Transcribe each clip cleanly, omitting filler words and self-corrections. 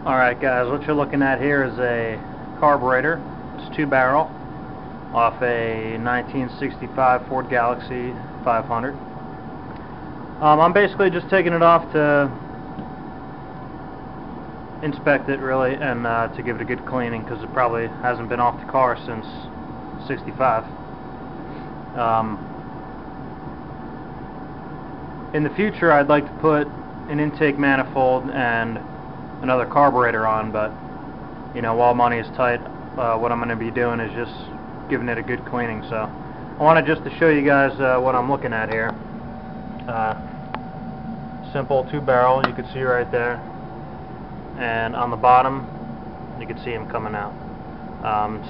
Alright guys, what you're looking at here is a carburetor. It's 2-barrel off a 1965 Ford Galaxie 500. I'm basically just taking it off to inspect it really and to give it a good cleaning, because it probably hasn't been off the car since 65. In the future I'd like to put an intake manifold and another carburetor on, but you know, while money is tight, what I'm going to be doing is just giving it a good cleaning. So I wanted just to show you guys what I'm looking at here. Simple 2-barrel, you can see right there, and on the bottom you can see them coming out.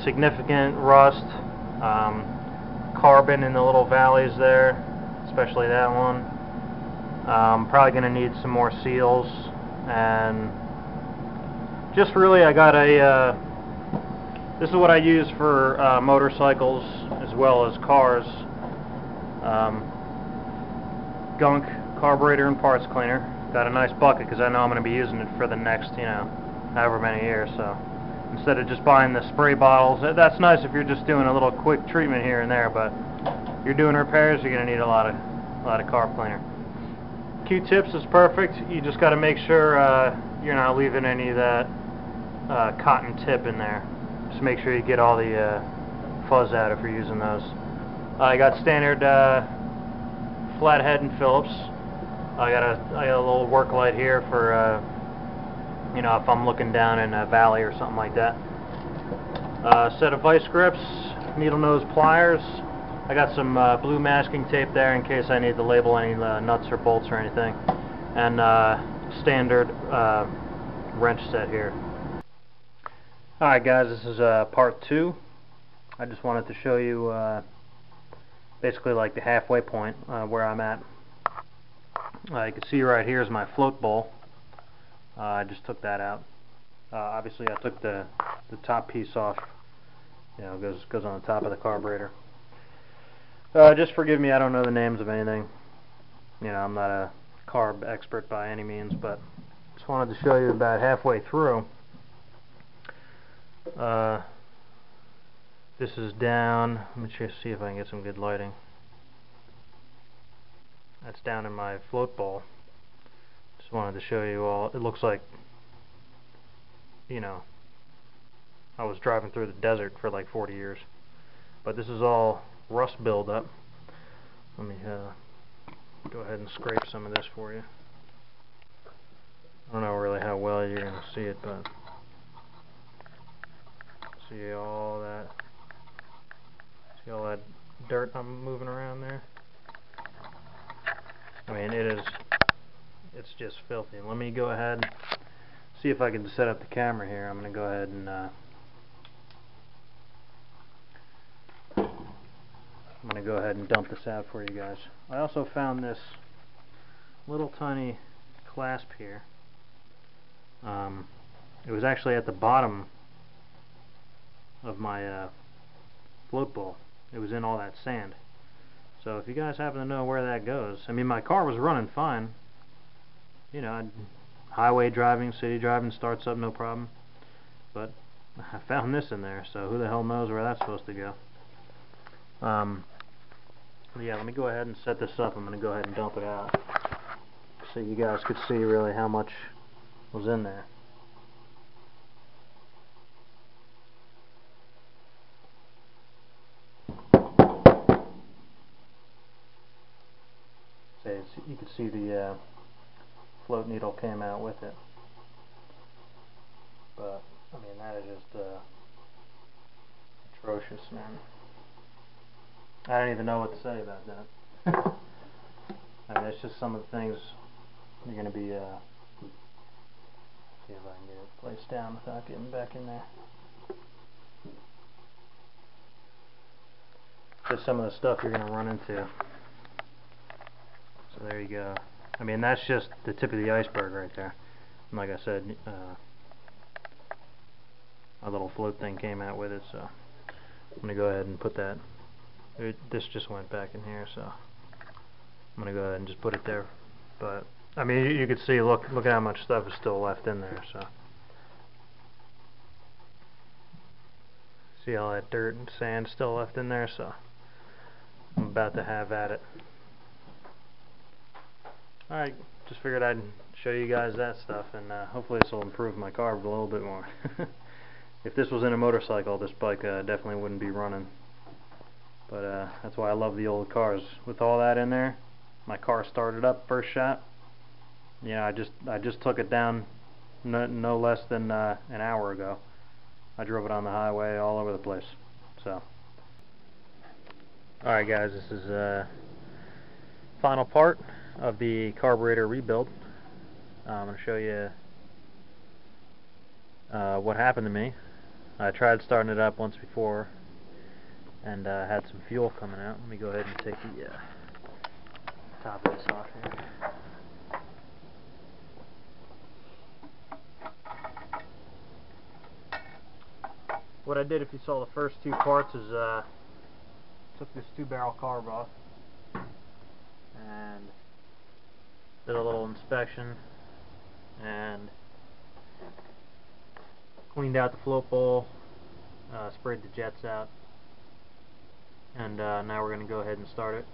Significant rust, carbon in the little valleys there, especially that one. Probably going to need some more seals, and just really I got a this is what I use for motorcycles as well as cars. Gunk carburetor and parts cleaner. Got a nice bucket because I know I'm going to be using it for the next, you know, however many years. So instead of just buying the spray bottles, that's nice if you're just doing a little quick treatment here and there, but if you're doing repairs, you're going to need a lot of carb cleaner. Q-tips is perfect. You just got to make sure you're not leaving any of that cotton tip in there. Just make sure you get all the fuzz out if you're using those. I got standard flathead and Phillips. I got a little work light here for you know, if I'm looking down in a valley or something like that. Set of vice grips, needle nose pliers. I got some blue masking tape there in case I need to label any nuts or bolts or anything, and standard wrench set here. Alright guys, this is part 2. I just wanted to show you basically like the halfway point where I'm at. You can see right here is my float bowl. I just took that out. Obviously I took the top piece off. You know, goes on the top of the carburetor. Just forgive me, I don't know the names of anything. You know, I'm not a carb expert by any means, but just wanted to show you about halfway through. This is down. Let me just see if I can get some good lighting. That's down in my float bowl. Just wanted to show you all. It looks like, you know, I was driving through the desert for like 40 years. But this is all rust buildup. Let me go ahead and scrape some of this for you. I don't know really how well you're going to see it, but see all that dirt I'm moving around there? I mean, it's just filthy. Let me go ahead and see if I can set up the camera here. I'm going to go ahead and I'm going to go ahead and dump this out for you guys. I also found this little tiny clasp here. It was actually at the bottom of my float bowl. It was in all that sand. So if you guys happen to know where that goes, I mean, my car was running fine. You know, highway driving, city driving, starts up no problem. But I found this in there, so who the hell knows where that's supposed to go. Yeah, let me go ahead and set this up. I'm going to go ahead and dump it out so you guys could see really how much was in there. You can see the float needle came out with it. But, I mean, that is just atrocious, man. I don't even know what to say about that. I mean, it's just some of the things you're going to be, see if I can get it placed down without getting back in there. Just some of the stuff you're going to run into. So there you go. I mean, that's just the tip of the iceberg right there. And like I said, a little float thing came out with it, so I'm going to go ahead and put that. This just went back in here, so I'm going to go ahead and just put it there. But I mean, you can see, look at how much stuff is still left in there. So See all that dirt and sand still left in there, so I'm about to have at it. Alright, just figured I'd show you guys that stuff, and hopefully this will improve my carb a little bit more. If this was in a motorcycle, this bike definitely wouldn't be running. But that's why I love the old cars. With all that in there, my car started up first shot. Yeah, I just took it down no less than an hour ago. I drove it on the highway all over the place. So, alright guys, this is final part of the carburetor rebuild. I'm going to show you what happened to me. I tried starting it up once before and had some fuel coming out. Let me go ahead and take the top of this off here. What I did, if you saw the first two parts, is took this 2-barrel carb off and did a little inspection and cleaned out the float bowl, sprayed the jets out, and now we're going to go ahead and start it.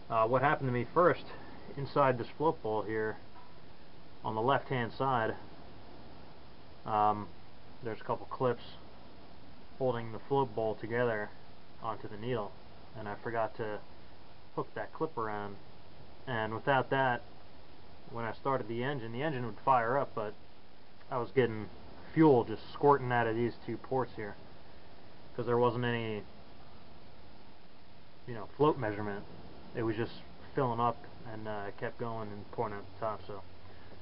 What happened to me first, inside this float bowl here, on the left hand side, there's a couple clips holding the float bowl together onto the needle, and I forgot to hook that clip around, and without that, when I started the engine would fire up, but I was getting fuel just squirting out of these two ports here because there wasn't any, float measurement. It was just filling up, and it kept going and pouring out the top. So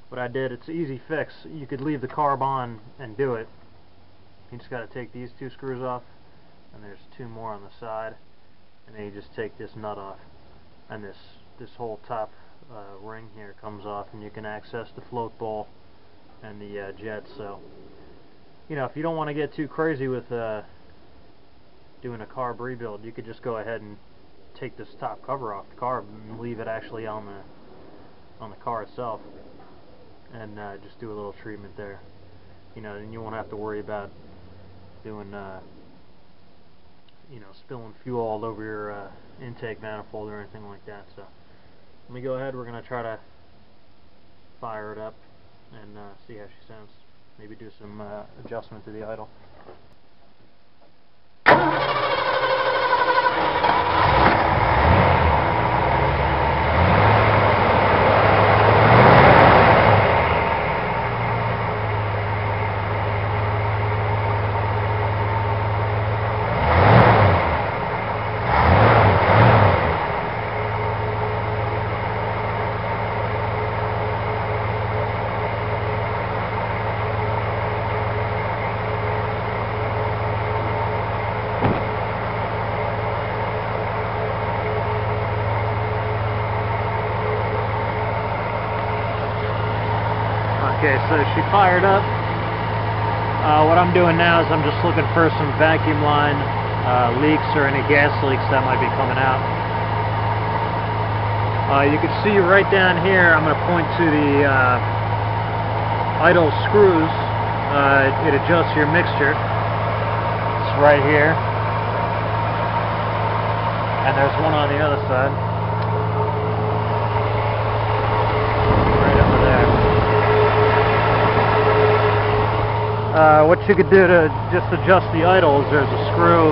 what I did, it's an easy fix. You could leave the carb on and do it. You just got to take these two screws off, and there's two more on the side, and then you just take this nut off, and this whole top ring here comes off, and you can access the float bowl and the jets. So if you don't want to get too crazy with doing a carb rebuild, you could just go ahead and take this top cover off the carb and leave it actually on the car itself, and just do a little treatment there. And you won't have to worry about doing spilling fuel all over your intake manifold or anything like that. So let me go ahead. We're going to try to fire it up and see how she sounds. Maybe do some adjustment to the idle. Okay, so she fired up. What I'm doing now is I'm just looking for some vacuum line leaks or any gas leaks that might be coming out. You can see right down here, I'm going to point to the idle screws. It adjusts your mixture. It's right here. And there's one on the other side. What you could do to just adjust the idle is there's a screw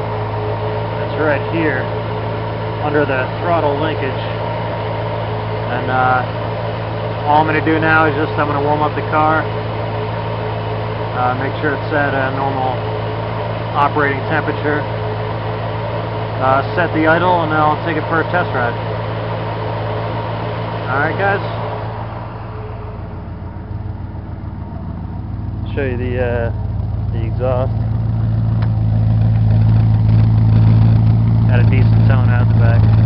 that's right here under the throttle linkage, and all I'm going to do now is I'm going to warm up the car, make sure it's at a normal operating temperature, set the idle, and then I'll take it for a test ride. Alright guys, show you the exhaust. Got a decent tone out the back.